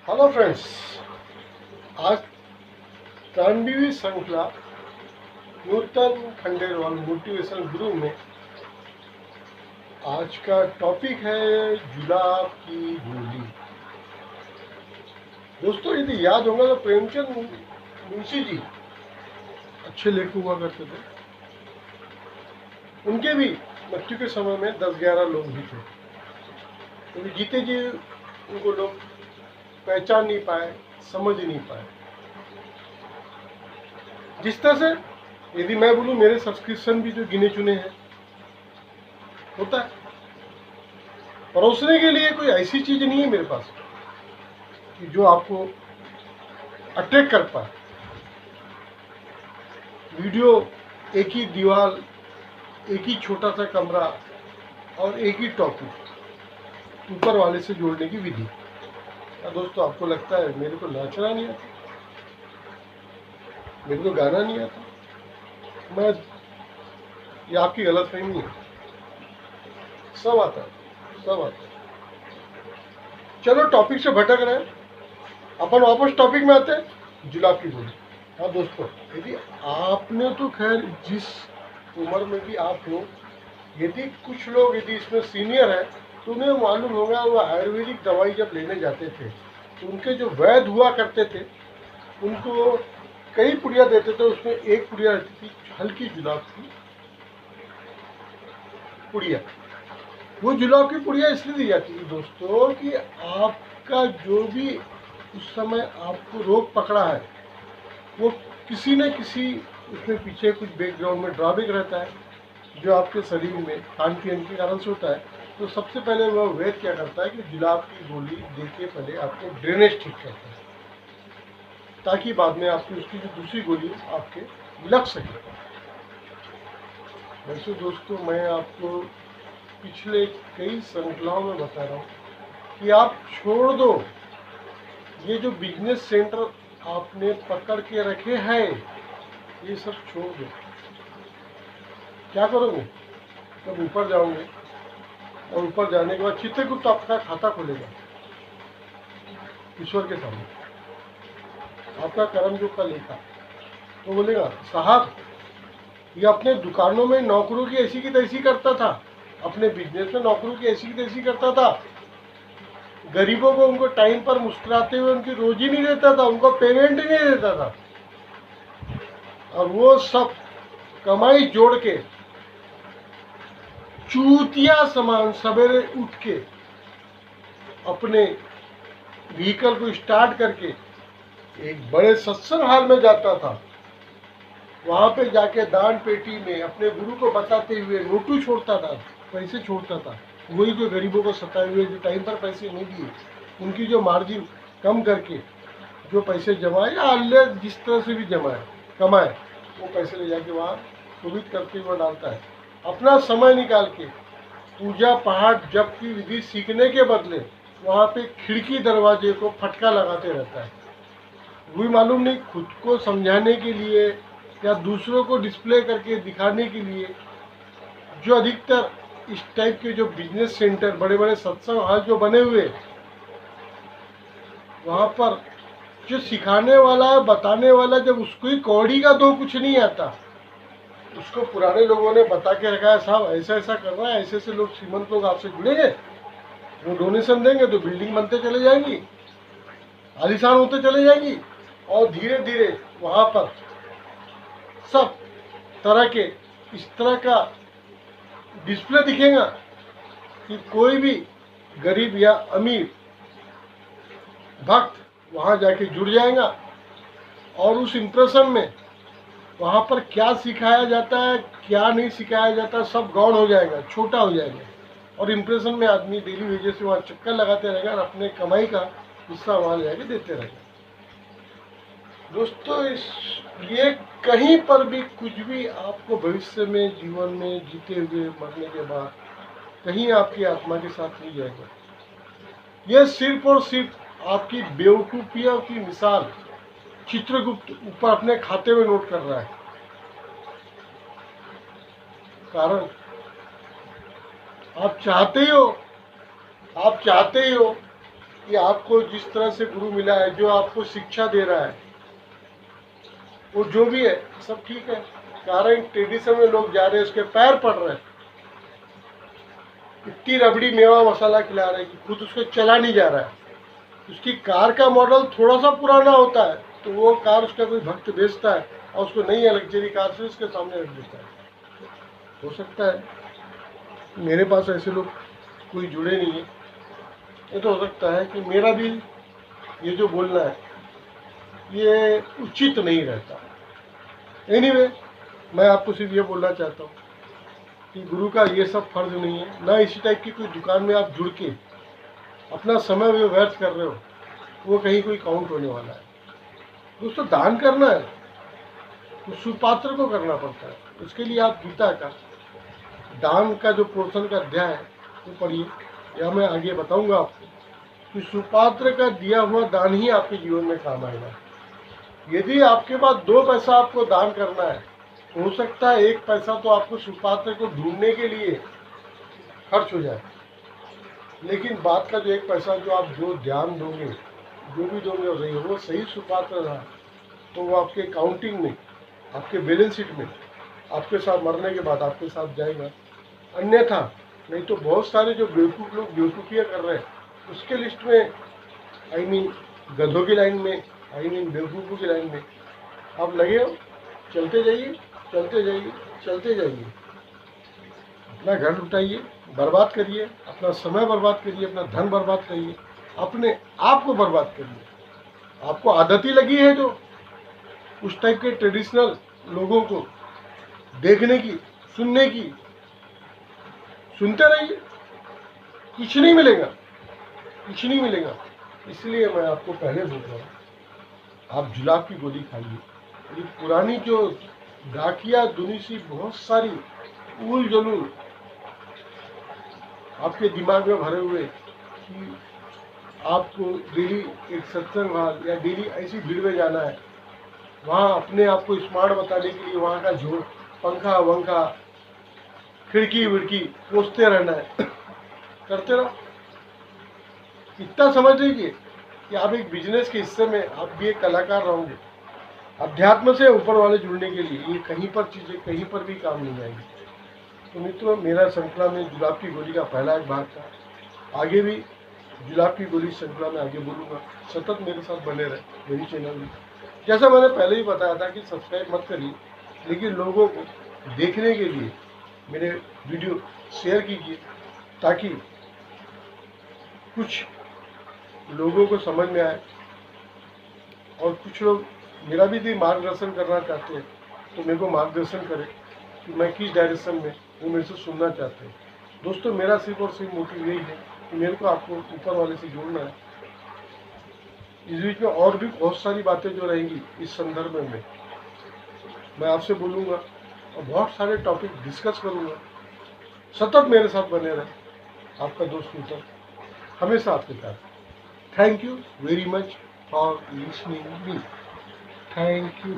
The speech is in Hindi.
हेलो फ्रेंड्स, आज 93वीं श्रृंखला नूतन खंडेलवाल मोटिवेशन गुरु में आज का टॉपिक है जुलाब की गोली। दोस्तों, यदि याद होगा तो प्रेमचंद मुंशी जी अच्छे लेखक हुआ करते थे। उनके भी मृत्यु के समय में 10-11 लोग भी थे, क्योंकि जीते जी उनको लोग पहचान नहीं पाए, समझ नहीं पाए। जिस तरह से यदि मैं बोलूं, मेरे सब्सक्रिप्शन भी जो गिने चुने हैं होता है, परोसने के लिए कोई ऐसी चीज नहीं है मेरे पास कि जो आपको अट्रैक्ट कर पाए। वीडियो एक ही दीवार, एक ही छोटा सा कमरा और एक ही टॉपिक ऊपर वाले से जोड़ने की विधि। दोस्तों, आपको लगता है मेरे को नाचना नहीं आता, मेरे को गाना नहीं आता? मैं ये आपकी गलतफहमी है। सब आता है, सब आता है। चलो, टॉपिक से भटक रहे हैं, अपन वापस टॉपिक में आते हैं, जुलाब की गोली। हाँ दोस्तों, यदि आपने तो खैर जिस उम्र में भी आप हो, यदि कुछ लोग यदि इसमें सीनियर है तो उन्हें मालूम होगा, वो आयुर्वेदिक दवाई जब लेने जाते थे तो उनके जो वैद्य हुआ करते थे उनको कई पुड़िया देते थे। उसमें एक पुड़िया रहती थी हल्की जुलाब की पुड़िया। वो जुलाब की पुड़िया इसलिए दी जाती थी दोस्तों कि आपका जो भी उस समय आपको रोग पकड़ा है वो किसी न किसी उसमें पीछे कुछ बैकग्राउंड में ड्रॉबैक रहता है जो आपके शरीर में खान पीन के कारण से होता है। तो सबसे पहले वह वैद्य क्या करता है कि जुलाब की गोली देके पहले आपको ड्रेनेज ठीक करता है, ताकि बाद में आपकी उसकी जो दूसरी गोली आपके लग सके। वैसे दोस्तों, मैं आपको पिछले कई श्रृंखलाओं में बता रहा हूँ कि आप छोड़ दो ये जो बिजनेस सेंटर आपने पकड़ के रखे हैं, ये सब छोड़ दो। क्या करोगे? तब ऊपर जाओगे और ऊपर जाने के बाद चित्रगुप्त आपका खाता खोलेगा ईश्वर के सामने, आपका कर्मयोग का लेखा। तो बोलेगा, साहब ये अपने दुकानों में नौकरों की ऐसी की तैसी करता था, अपने बिजनेस में नौकरों की ऐसी की तैसी करता था, गरीबों को उनको टाइम पर मुस्कुराते हुए उनकी रोजी नहीं देता था, उनको पेमेंट ही नहीं देता था, और वो सब कमाई जोड़ के चूतिया समान सवेरे उठ के अपने व्हीकल को स्टार्ट करके एक बड़े सत्संग हाल में जाता था। वहां पे जाके दान पेटी में अपने गुरु को बताते हुए नोटू छोड़ता था, पैसे छोड़ता था। वही जो गरीबों को सताए हुए, जो टाइम पर पैसे नहीं दिए, उनकी जो मार्जिन कम करके जो पैसे जमाए या अल्लाह जिस तरह से भी जमाए कमाए, वो पैसे ले जाके वहाँ सुविध करते हुए डालता है। अपना समय निकाल के पूजा पाठ जप की विधि सीखने के बदले वहाँ पे खिड़की दरवाजे को फटका लगाते रहता है। वही मालूम नहीं खुद को समझाने के लिए या दूसरों को डिस्प्ले करके दिखाने के लिए। जो अधिकतर इस टाइप के जो बिजनेस सेंटर, बड़े बड़े सत्संग हाल जो बने हुए, वहाँ पर जो सिखाने वाला है, बताने वाला, जब उसको ही कौड़ी का दो कुछ नहीं आता, उसको पुराने लोगों ने बता के रखा है, साहब ऐसा ऐसा करना है, ऐसे ऐसे लोग श्रीमंत लोग आपसे जुड़ेंगे, वो डोनेशन देंगे तो बिल्डिंग बनते चले जाएंगी, आलीशान होते चले जाएंगी, और धीरे धीरे वहाँ पर सब तरह के इस तरह का डिस्प्ले दिखेगा कि कोई भी गरीब या अमीर भक्त वहाँ जाके जुड़ जाएगा, और उस इम्प्रेशन में वहाँ पर क्या सिखाया जाता है क्या नहीं सिखाया जाता सब गौण हो जाएगा, छोटा हो जाएगा, और इम्प्रेशन में आदमी डेली वेजेस से वहाँ चक्कर लगाते रहेगा और अपने कमाई का हिस्सा वहाँ ले जाके देते रहेगा। दोस्तों, ये कहीं पर भी कुछ भी आपको भविष्य में जीवन में जीते हुए मरने के बाद कहीं आपकी आत्मा के साथ नहीं जाएगा। यह सिर्फ और सिर्फ आपकी बेवकूफियों की मिसाल चित्रगुप्त ऊपर अपने खाते में नोट कर रहा है। कारण आप चाहते ही हो कि आपको जिस तरह से गुरु मिला है, जो आपको शिक्षा दे रहा है, वो जो भी है सब ठीक है। कारण ट्रेडिशन में लोग जा रहे हैं, उसके पैर पड़ रहे हैं, इतनी रबड़ी मेवा मसाला खिला रहे हैं कि खुद उसको चला नहीं जा रहा है। उसकी कार का मॉडल थोड़ा सा पुराना होता है तो वो कार उसका कोई भक्त बेचता है और उसको नई लग्जरी कार से उसके सामने रख देता है। हो सकता है मेरे पास ऐसे लोग कोई जुड़े नहीं है, ये तो हो सकता है कि मेरा भी ये जो बोलना है ये उचित नहीं रहता। एनीवे, मैं आपको सिर्फ ये बोलना चाहता हूँ कि गुरु का ये सब फर्ज नहीं है, ना इसी टाइप की कोई दुकान में आप जुड़ के अपना समय जो व्यर्थ कर रहे हो वो कहीं कोई काउंट होने वाला है। दोस्तों, दान करना है तो सुपात्र को करना पड़ता है। उसके लिए आप गीता का दान का जो पोर्शन का अध्याय है वो पढ़िए, या मैं आगे बताऊंगा आपको कि सुपात्र का दिया हुआ दान ही आपके जीवन में काम आएगा। यदि आपके पास 2 पैसा आपको दान करना है, हो सकता है 1 पैसा तो आपको सुपात्र को ढूंढने के लिए खर्च हो जाए, लेकिन बात का जो 1 पैसा जो आप जो ध्यान दोगे, जो भी दोगे और वो सही सुपात्र रहा तो वो आपके काउंटिंग में, आपके बैलेंस शीट में आपके साथ मरने के बाद आपके साथ जाएगा। अन्यथा नहीं तो बहुत सारे जो बेवकूफ़ लोग बेवकूफ़ियाँ कर रहे हैं उसके लिस्ट में, आई मीन गधों की लाइन में, आई मीन बेवकूफ़ों की लाइन में आप लगे हो। चलते जाइए, चलते जाइए, चलते जाइए। अपना घर लुटाइए, बर्बाद करिए, अपना समय बर्बाद करिए, अपना धन बर्बाद करिए, अपने आप को बर्बाद करिए। आपको आदत ही लगी है जो उस टाइप के ट्रेडिशनल लोगों को देखने की, सुनने की, सुनते रहिए, कुछ नहीं मिलेगा, कुछ नहीं मिलेगा। इसलिए मैं आपको पहले बोल रहा हूँ, आप जुलाब की गोली खाइए। ये पुरानी जो डाकिया दुनी सी बहुत सारी उल जलूल आपके दिमाग में भरे हुए कि आपको डेली एक सत्संग हॉल या डेली ऐसी भीड़ में जाना है, वहाँ अपने आप को स्मार्ट बताने के लिए वहाँ का जोर पंखा वंखा खिड़की विड़की पोछते रहना है, करते रहो। इतना समझ लीजिए कि आप एक बिजनेस के हिस्से में आप भी एक कलाकार रहोगे। अध्यात्म से ऊपर वाले जुड़ने के लिए ये कहीं पर चीज़ें कहीं पर भी काम नहीं आएंगी। तो मित्रों, मेरा श्रृंखला में जुलाब की गोली का पहला एक भाग था। आगे भी जुलाब की गोली श्रृंखला में आगे बोलूँगा। सतत मेरे साथ बने रहे मेरी चैनल में। जैसा मैंने पहले ही बताया था कि सब्सक्राइब मत करिए, लेकिन लोगों को देखने के लिए मेरे वीडियो शेयर कीजिए ताकि कुछ लोगों को समझ में आए और कुछ लोग मेरा भी मार्गदर्शन करना चाहते हैं तो मेरे को मार्गदर्शन करें कि मैं किस डायरेक्शन में वो मेरे से सुनना चाहते हैं। दोस्तों, मेरा सिर्फ और सिर्फ मोटिव यही है कि मेरे को आपको ऊपर वाले से जोड़ना है। इस बीच में और भी बहुत सारी बातें जो रहेंगी इस संदर्भ में मैं आपसे बोलूँगा और बहुत सारे टॉपिक डिस्कस करूँगा। सतत मेरे साथ बने रहे। आपका दोस्त मित्र हमेशा आपके साथ। Thank you very much for listening me. Thank you.